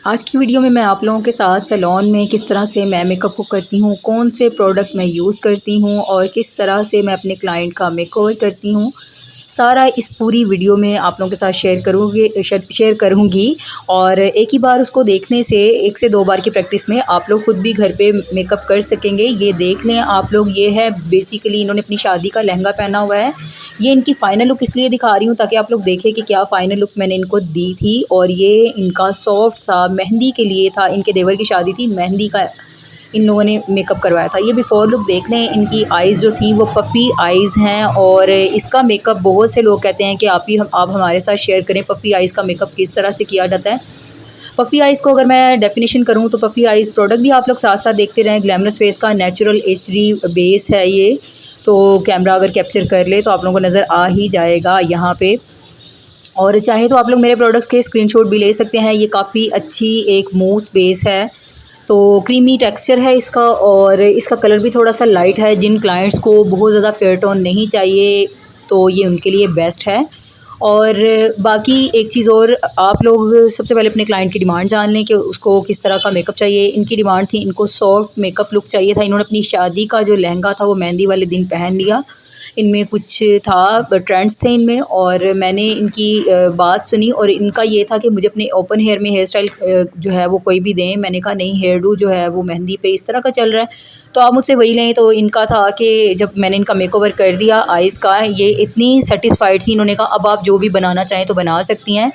आज की वीडियो में मैं आप लोगों के साथ सैलून में किस तरह से मैं मेकअप को करती हूँ, कौन से प्रोडक्ट मैं यूज़ करती हूँ और किस तरह से मैं अपने क्लाइंट का मेकओवर करती हूँ, सारा इस पूरी वीडियो में आप लोगों के साथ शेयर करूँगी। और एक ही बार उसको देखने से 1 से 2 बार की प्रैक्टिस में आप लोग खुद भी घर पे मेकअप कर सकेंगे। ये देख लें आप लोग, ये है बेसिकली इन्होंने अपनी शादी का लहंगा पहना हुआ है। ये इनकी फ़ाइनल लुक इसलिए दिखा रही हूँ ताकि आप लोग देखें कि क्या फ़ाइनल लुक मैंने इनको दी थी। और ये इनका सॉफ्ट सा मेहंदी के लिए था, इनके देवर की शादी थी, मेहंदी का इन लोगों ने मेकअप करवाया था। ये बिफ़ोर लुक देख लें, इनकी आइज़ जो थी वो पफ़ी आइज़ हैं। और इसका मेकअप बहुत से लोग कहते हैं कि आप हमारे साथ शेयर करें पफ़ी आइज़ का मेकअप किस तरह से किया जाता है। पफ़ी आइज़ को अगर मैं डेफ़िनेशन करूँ तो पफ़ी आइज़ प्रोडक्ट भी आप लोग साथ-साथ देखते रहें। ग्लैमरस फेस का नेचुरल एचडी बेस है ये, तो कैमरा अगर कैप्चर कर ले तो आप लोगों को नज़र आ ही जाएगा यहाँ पे। और चाहे तो आप लोग मेरे प्रोडक्ट्स के स्क्रीनशॉट भी ले सकते हैं। ये काफ़ी अच्छी एक मूव बेस है, तो क्रीमी टेक्सचर है इसका और इसका कलर भी थोड़ा सा लाइट है। जिन क्लाइंट्स को बहुत ज़्यादा फेयर टोन नहीं चाहिए तो ये उनके लिए बेस्ट है। और बाकी एक चीज़ और, आप लोग सबसे पहले अपने क्लाइंट की डिमांड जान लें कि उसको किस तरह का मेकअप चाहिए। इनकी डिमांड थी, इनको सॉफ्ट मेकअप लुक चाहिए था। इन्होंने अपनी शादी का जो लहंगा था वो मेहंदी वाले दिन पहन लिया। इनमें कुछ था, ट्रेंड्स थे इनमें, और मैंने इनकी बात सुनी और इनका ये था कि मुझे अपने ओपन हेयर में हेयर स्टाइल जो है वो कोई भी दें। मैंने कहा नहीं, हेयर डू जो है वो मेहंदी पे इस तरह का चल रहा है तो आप मुझसे वही लें। तो इनका था कि जब मैंने इनका मेकओवर कर दिया आइज़ का, ये इतनी सेटिस्फाइड थी, इन्होंने कहा अब आप जो भी बनाना चाहें तो बना सकती हैं।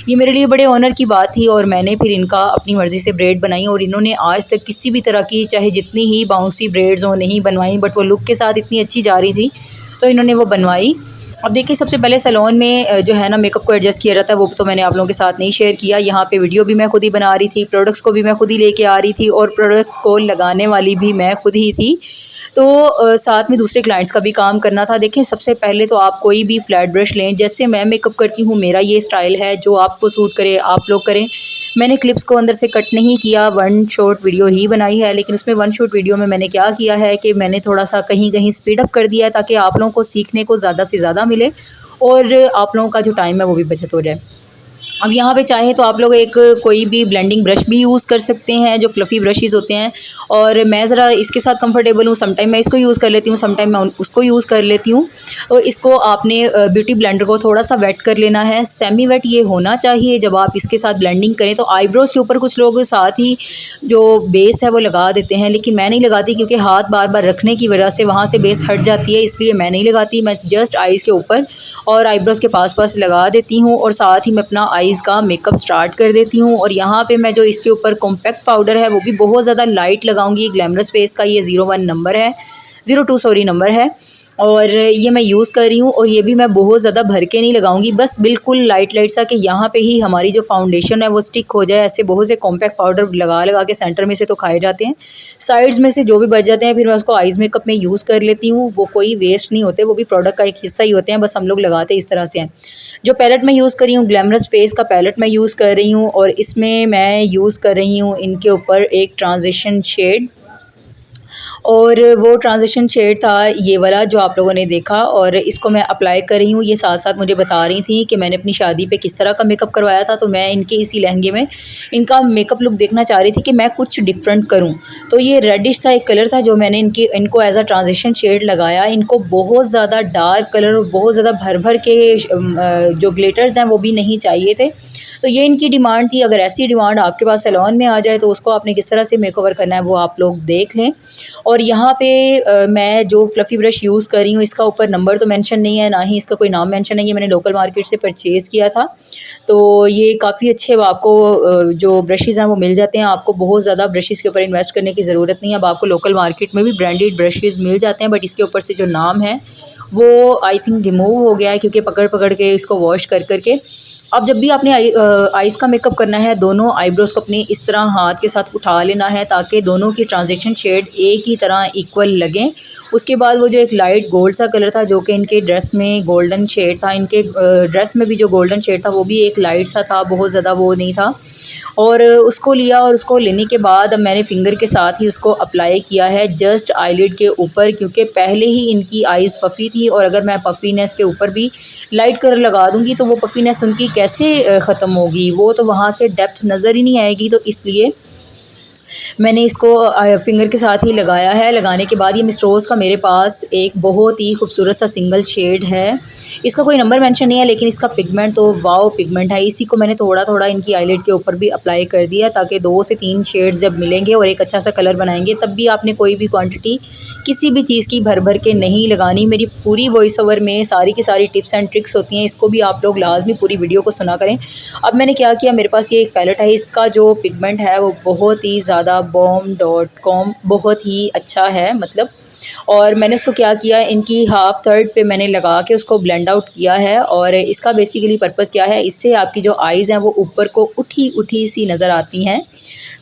ये मेरे लिए बड़े ऑनर की बात थी और मैंने फिर इनका अपनी मर्ज़ी से ब्रेड बनाई और इन्होंने आज तक किसी भी तरह की, चाहे जितनी ही बाउंसी ब्रेड्स हों, नहीं बनवाई, बट वो लुक के साथ इतनी अच्छी जा रही थी तो इन्होंने वो बनवाई। अब देखिए, सबसे पहले सैलून में जो है ना मेकअप को एडजस्ट किया जाता है, वो तो मैंने आप लोगों के साथ नहीं शेयर किया। यहाँ पे वीडियो भी मैं खुद ही बना रही थी, प्रोडक्ट्स को भी मैं खुद ही लेके आ रही थी और प्रोडक्ट्स को लगाने वाली भी मैं खुद ही थी। तो साथ में दूसरे क्लाइंट्स का भी काम करना था। देखें, सबसे पहले तो आप कोई भी फ्लैट ब्रश लें, जैसे मैं मेकअप करती हूँ मेरा ये स्टाइल है, जो आपको सूट करे आप लोग करें। मैंने क्लिप्स को अंदर से कट नहीं किया, वन शॉट वीडियो ही बनाई है। लेकिन उसमें वन शॉट वीडियो में मैंने क्या किया है कि मैंने थोड़ा सा कहीं कहीं स्पीड अप कर दिया है ताकि आप लोगों को सीखने को ज़्यादा से ज़्यादा मिले और आप लोगों का जो टाइम है वो भी बचत हो जाए। अब यहाँ पे चाहे तो आप लोग एक कोई भी ब्लेंडिंग ब्रश भी यूज़ कर सकते हैं, जो फ्लफ़ी ब्रशेज़ होते हैं। और मैं ज़रा इसके साथ कंफर्टेबल हूँ, समटाइम मैं इसको यूज़ कर लेती हूँ, समटाइम मैं उसको यूज़ कर लेती हूँ। तो इसको आपने ब्यूटी ब्लेंडर को थोड़ा सा वेट कर लेना है, सेमी वेट ये होना चाहिए जब आप इसके साथ ब्लेंडिंग करें। तो आईब्रोज़ के ऊपर कुछ लोग साथ ही जो बेस है वो लगा देते हैं, लेकिन मैं नहीं लगाती क्योंकि हाथ बार बार रखने की वजह से वहाँ से बेस हट जाती है, इसलिए मैं नहीं लगाती। मैं जस्ट आइज़ के ऊपर और आईब्रोज़ के पास लगा देती हूँ और साथ ही मैं अपना आइज़ का मेकअप स्टार्ट कर देती हूँ। और यहाँ पे मैं जो इसके ऊपर कॉम्पैक्ट पाउडर है वो भी बहुत ज़्यादा लाइट लगाऊंगी। ग्लैमरस फेस का ये 01 नंबर है, 02 सॉरी नंबर है, और ये मैं यूज़ कर रही हूँ। और ये भी मैं बहुत ज़्यादा भर के नहीं लगाऊंगी, बस बिल्कुल लाइट लाइट सा कि यहाँ पे ही हमारी जो फाउंडेशन है वो स्टिक हो जाए। ऐसे बहुत से कॉम्पैक्ट पाउडर लगा लगा के सेंटर में से तो खाए जाते हैं, साइड्स में से जो भी बच जाते हैं फिर मैं उसको आइज़ मेकअप में यूज़ कर लेती हूँ। वो कोई वेस्ट नहीं होते, वो भी प्रोडक्ट का एक हिस्सा ही होते हैं, बस हम लोग लगाते इस तरह से हैं। जो पैलेट मैं यूज़ कर रही हूँ, ग्लैमरस फेस का पैलेट मैं यूज़ कर रही हूँ और इसमें मैं यूज़ कर रही हूँ इनके ऊपर एक ट्रांजिशन शेड। और वो ट्रांजिशन शेड था ये वाला जो आप लोगों ने देखा, और इसको मैं अप्लाई कर रही हूँ। ये साथ साथ मुझे बता रही थी कि मैंने अपनी शादी पे किस तरह का मेकअप करवाया था, तो मैं इनके इसी लहंगे में इनका मेकअप लुक देखना चाह रही थी कि मैं कुछ डिफरेंट करूँ। तो ये रेडिश सा एक कलर था जो मैंने इनको एज अ ट्रांजिशन शेड लगाया। इनको बहुत ज़्यादा डार्क कलर और बहुत ज़्यादा भर भर के जो ग्लिटर्स हैं वो भी नहीं चाहिए थे। तो ये इनकी डिमांड थी। अगर ऐसी डिमांड आपके पास सैलून में आ जाए तो उसको आपने किस तरह से मेकओवर करना है वो आप लोग देख लें। और यहाँ पे मैं जो फ्लफ़ी ब्रश यूज़ कर रही हूँ इसका ऊपर नंबर तो मेंशन नहीं है, ना ही इसका कोई नाम मेंशन है। ये मैंने लोकल मार्केट से परचेज़ किया था, तो ये काफ़ी अच्छे आपको जो ब्रशेज़ हैं वो मिल जाते हैं। आपको बहुत ज़्यादा ब्रशेज़ के ऊपर इन्वेस्ट करने की ज़रूरत नहीं है। अब आपको लोकल मार्केट में भी ब्रांडेड ब्रशेज़ मिल जाते हैं, बट इसके ऊपर से जो नाम है वो आई थिंक रिमूव हो गया है क्योंकि पकड़ पकड़ के इसको वॉश कर करके। अब जब भी आपने आइज़ का मेकअप करना है, दोनों आईब्रोज़ को अपने इस तरह हाथ के साथ उठा लेना है ताकि दोनों की ट्रांजिशन शेड एक ही तरह इक्वल लगें उसके बाद वो जो एक लाइट गोल्ड सा कलर था जो कि इनके ड्रेस में गोल्डन शेड था, इनके ड्रेस में भी जो गोल्डन शेड था वो भी एक लाइट सा था, बहुत ज़्यादा वो नहीं था। और उसको लिया और उसको लेने के बाद अब मैंने फिंगर के साथ ही उसको अप्लाई किया है जस्ट आईलिड के ऊपर, क्योंकि पहले ही इनकी आइज़ पफ़ी थी और अगर मैं पफ़ीनेस के ऊपर भी लाइट कलर लगा दूँगी तो वो पफ़ीनेस उनकी कैसे ख़त्म होगी, वो तो वहाँ से डेप्थ नज़र ही नहीं आएगी। तो इसलिए मैंने इसको फिंगर के साथ ही लगाया है। लगाने के बाद ये मिस रोज़ का मेरे पास एक बहुत ही खूबसूरत सा सिंगल शेड है। इसका कोई नंबर मेंशन नहीं है लेकिन इसका पिगमेंट तो वाओ पिगमेंट है। इसी को मैंने थोड़ा-थोड़ा इनकी आईलिड के ऊपर भी अप्लाई कर दिया ताकि 2 से 3 शेड्स जब मिलेंगे और एक अच्छा सा कलर बनाएँगे तब भी आपने कोई भी क्वांटिटी किसी भी चीज़ की भर-भर के नहीं लगानी। मेरी पूरी वॉइस ओवर में सारी की सारी टिप्स एंड ट्रिक्स होती हैं, इसको भी आप लोग लाज़मी पूरी वीडियो को सुना करें। अब मैंने क्या किया, मेरे पास ये एक पैलेट है, इसका जो पिगमेंट है वो बहुत ही ज़्यादा Balm.com बहुत ही अच्छा है मतलब। और मैंने उसको क्या किया, इनकी हाफ़ थर्ड पे मैंने लगा के उसको ब्लेंड आउट किया है। और इसका बेसिकली पर्पस क्या है, इससे आपकी जो आइज़ हैं वो ऊपर को उठी सी नज़र आती हैं।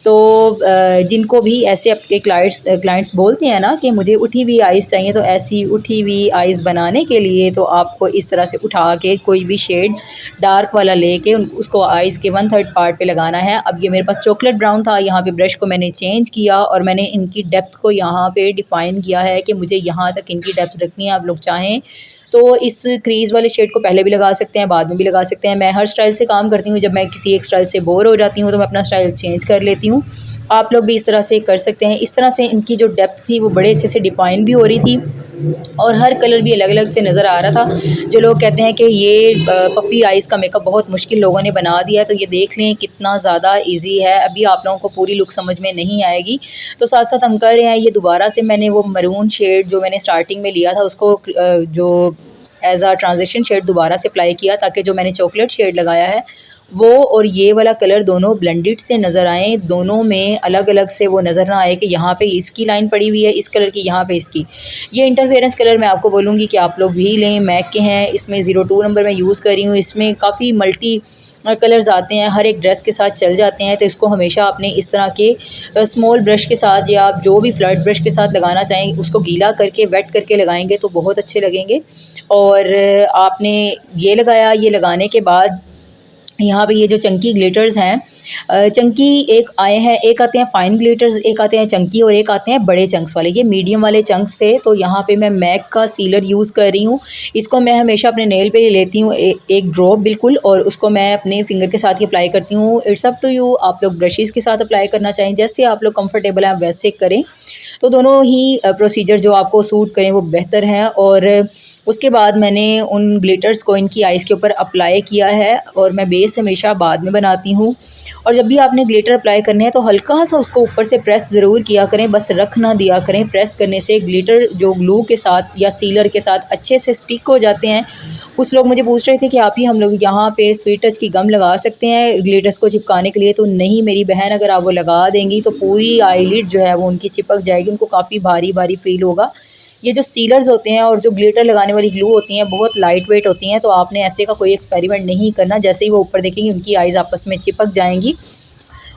तो जिनको भी ऐसे आपके क्लाइंट्स बोलते हैं ना कि मुझे उठी हुई आइज़ चाहिए, तो ऐसी उठी हुई आइज़ बनाने के लिए तो आपको इस तरह से उठा के कोई भी शेड डार्क वाला लेके उसको आइज़ के 1/3 पार्ट पे लगाना है। अब ये मेरे पास चॉकलेट ब्राउन था, यहाँ पे ब्रश को मैंने चेंज किया और मैंने इनकी डेप्थ को यहाँ पे डिफ़ाइन किया है कि मुझे यहाँ तक इनकी डेप्थ रखनी है। आप लोग चाहें तो इस क्रीज़ वाले शेड को पहले भी लगा सकते हैं, बाद में भी लगा सकते हैं। मैं हर स्टाइल से काम करती हूँ, जब मैं किसी एक स्टाइल से बोर हो जाती हूँ तो मैं अपना स्टाइल चेंज कर लेती हूँ। आप लोग भी इस तरह से कर सकते हैं। इस तरह से इनकी जो डेप्थ थी वो बड़े अच्छे से डिफ़ाइन भी हो रही थी और हर कलर भी अलग-अलग से नज़र आ रहा था। जो लोग कहते हैं कि ये पफ़ी आइज़ का मेकअप बहुत मुश्किल लोगों ने बना दिया है, तो ये देख लें कितना ज़्यादा ईज़ी है। अभी आप लोगों को पूरी लुक समझ में नहीं आएगी, तो साथ-साथ हम कर रहे हैं। ये दोबारा से मैंने वो मरून शेड जो मैंने स्टार्टिंग में लिया था उसको जो एज़ अ ट्रांज़िशन शेड दोबारा से अप्लाई किया ताकि जो मैंने चॉकलेट शेड लगाया है वो और ये वाला कलर दोनों ब्लेंडेड से नज़र आएँ, दोनों में अलग-अलग से वो नज़र ना आए कि यहाँ पे इसकी लाइन पड़ी हुई है इस कलर की, यहाँ पे इसकी। ये इंटरफेरेंस कलर मैं आपको बोलूँगी कि आप लोग भी लें, मैक के हैं, इसमें 02 नंबर मैं यूज़ कर रही हूँ। इसमें काफ़ी मल्टी कलर्स आते हैं, हर एक ड्रेस के साथ चल जाते हैं। तो इसको हमेशा आपने इस तरह के स्मॉल ब्रश के साथ या आप जो भी फ्लैट ब्रश के साथ लगाना चाहें उसको गीला करके वेट करके लगाएंगे तो बहुत अच्छे लगेंगे। और आपने ये लगाया, ये लगाने के बाद यहाँ पे ये जो चंकी ग्लिटर्स हैं, चंकी एक आए हैं, एक आते हैं फ़ाइन ग्लिटर्स, एक आते हैं चंकी और एक आते हैं बड़े चंक्स वाले। ये मीडियम वाले चंक्स थे, तो यहाँ पे मैं मैक का सीलर यूज़ कर रही हूँ। इसको मैं हमेशा अपने नेल पे लेती हूँ एक ड्रॉप बिल्कुल, और उसको मैं अपने फिंगर के साथ ही अप्लाई करती हूँ। इट्स अप टू यू, आप लोग ब्रशेज़ के साथ अप्लाई करना चाहें, जैसे आप लोग कंफर्टेबल हैं वैसे करें। तो दोनों ही प्रोसीजर जो आपको सूट करें वो बेहतर है। और उसके बाद मैंने उन ग्लिटर्स को इनकी आइज़ के ऊपर अप्लाई किया है और मैं बेस हमेशा बाद में बनाती हूँ। और जब भी आपने ग्लिटर अप्लाई करने हैं तो हल्का सा उसको ऊपर से प्रेस ज़रूर किया करें, बस रख ना दिया करें। प्रेस करने से ग्लिटर जो ग्लू के साथ या सीलर के साथ अच्छे से स्टिक हो जाते हैं। कुछ लोग मुझे पूछ रहे थे कि आप ही हम लोग यहाँ पे स्वीट टच की गम लगा सकते हैं ग्लिटर्स को चिपकाने के लिए, तो नहीं मेरी बहन, अगर आप वो लगा देंगी तो पूरी आईलिड जो है वो उनकी चिपक जाएगी, उनको काफ़ी भारी भारी फील होगा। ये जो सीलर्स होते हैं और जो ग्लिटर लगाने वाली ग्लू होती हैं बहुत लाइट वेट होती हैं, तो आपने ऐसे का कोई एक्सपेरिमेंट नहीं करना। जैसे ही वो ऊपर देखेंगी उनकी आइज़ आपस में चिपक जाएंगी।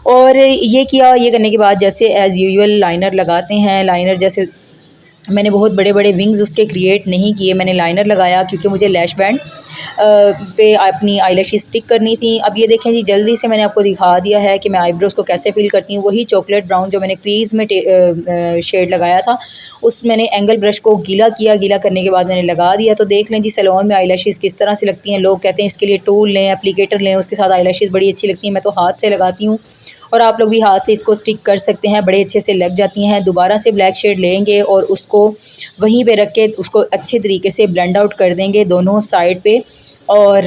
और ये किया, ये करने के बाद जैसे एज़ यूजुअल लाइनर लगाते हैं, लाइनर जैसे मैंने बहुत बड़े बड़े विंग्स उसके क्रिएट नहीं किए, मैंने लाइनर लगाया क्योंकि मुझे लैश बैंड पे अपनी आईलैशेस स्टिक करनी थी। अब ये देखें जी, जल्दी से मैंने आपको दिखा दिया है कि मैं आईब्रोज़ को कैसे फिल करती हूँ। वही चॉकलेट ब्राउन जो मैंने क्रीज़ में शेड लगाया था, उस मैंने एंगल ब्रश को गीला किया, गीला करने के बाद मैंने लगा दिया। तो देख लें जी सैलून में आईलैशेस किस तरह से लगती हैं। लोग कहते हैं इसके लिए टूल लें, एप्लीकेटर लें, उसके साथ आईलैशेस बड़ी अच्छी लगती हैं। मैं तो हाथ से लगाती हूँ और आप लोग भी हाथ से इसको स्टिक कर सकते हैं, बड़े अच्छे से लग जाती हैं। दोबारा से ब्लैक शेड लेंगे और उसको वहीं पे रख के उसको अच्छे तरीके से ब्लेंड आउट कर देंगे दोनों साइड पे। और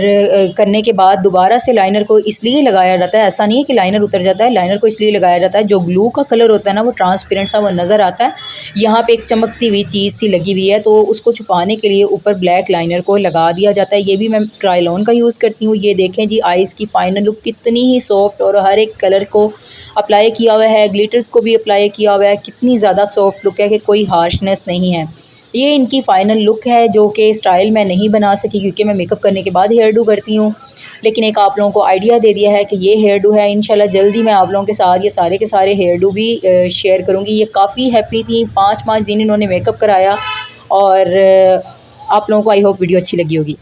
करने के बाद दोबारा से लाइनर को इसलिए लगाया जाता है, ऐसा नहीं है कि लाइनर उतर जाता है, लाइनर को इसलिए लगाया जाता है जो ग्लू का कलर होता है ना वो ट्रांसपेरेंट सा वो नज़र आता है। यहाँ पे एक चमकती हुई चीज़ सी लगी हुई है, तो उसको छुपाने के लिए ऊपर ब्लैक लाइनर को लगा दिया जाता है। ये भी मैं ट्रायलॉन का यूज़ करती हूँ। ये देखें जी आइज़ की फाइनल लुक कितनी ही सॉफ्ट, और हर एक कलर को अप्लाई किया हुआ है, ग्लिटर्स को भी अप्लाई किया हुआ है, कितनी ज़्यादा सॉफ्ट लुक है कि कोई हार्शनेस नहीं है। ये इनकी फ़ाइनल लुक है जो कि स्टाइल मैं नहीं बना सकी क्योंकि मैं मेकअप करने के बाद हेयर डू करती हूँ, लेकिन एक आप लोगों को आइडिया दे दिया है कि ये हेयर डू है। इंशाल्लाह जल्दी मैं आप लोगों के साथ ये सारे के सारे हेयर डू भी शेयर करूँगी। ये काफ़ी हैप्पी थी, 5 दिन इन्होंने मेकअप कराया और आप लोगों को आई होप वीडियो अच्छी लगी होगी।